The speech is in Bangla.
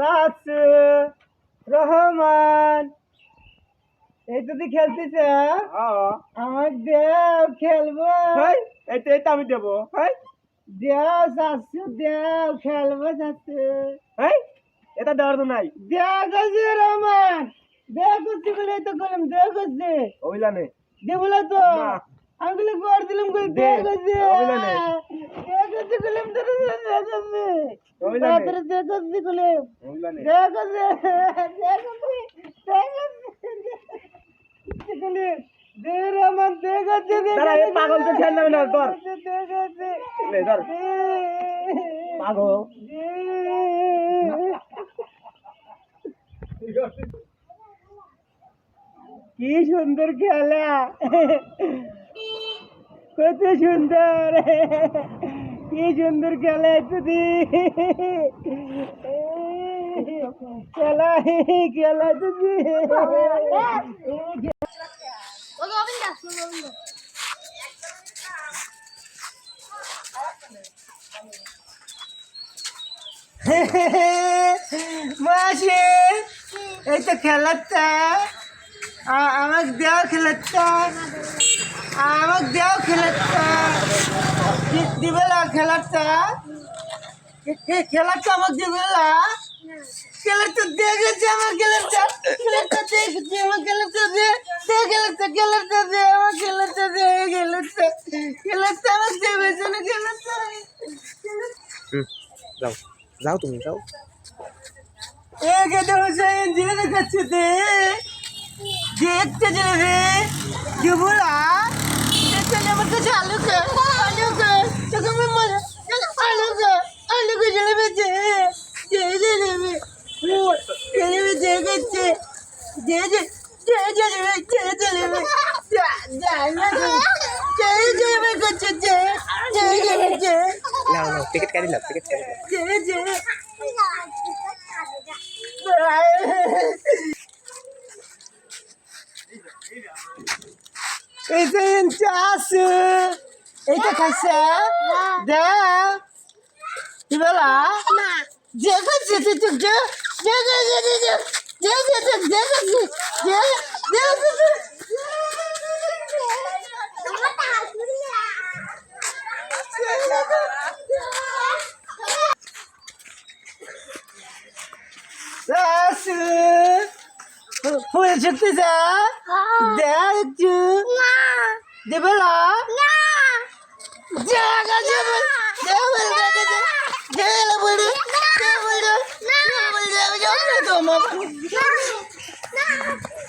চাচু রহমান এই তো তুই খেলতেছে আমার দেও খেলবো এইটা আমি দেবো দেও চাচু দেও খেলবো চাচু এটা দেওয়ার তো নাই দেও গেছে রহমান দেও করছি বলে তো করলাম দেও করছে ওইলা নে দেবো না তো না। আমি গুলো করে দিলাম বলে দে, দেও করছে ওগুলা নে। দেও করছি বললাম তো দেও করছে ওইলা নে। তাড়াতাড়ি দেও করছি বললাম ওইলা নে দেও করছে দেও করছে দেও রহমান দেও করছে দাঁড়া, এই পাগল তো খেয়াল নেবে না, ধর। দেও করছে লে, ধর। পাগল কি সুন্দর খেলা কত সুন্দর কি সুন্দর খেলা এতদি খেলা খেলা তুদি মাসি এই তো খেলাটা আমাকে দেও খেলাটা আমাকে দেও খেলাটা দিবেলা খেলাটা খেলাটা আমাকে দিবেলা খেলাটা দেখেছে আমার খেলাটা খেলাটা দেখেছে আমার খেলাটা দে খেলাটা খেলাটা দে আমার খেলাটা দে খেলাটা খেলাটা আমাকে দেবেছে না খেলাটা যাও যাও তুমি যাও एक तो हुसैन जिले में कच्चे थे देखते चले थे जो बोला देखते जब तो चालू कर तो कभी मजा आलू के जले में थे जले में जले में थे कच्चे जले में जले में जले में कच्चे थे जले নাও নাও টিকিট কাটি লাও টিকিট কাটি লাও Ese é inchaço! Eita, caixa! Dá! E vai lá! Diga, Sasu! Full chukti sa? Dekju! Di bala? Jaga jabal! Jabal jaga jabal! Jabal bulu! Jabal jabal! Jabal jabal! Jabal jabal!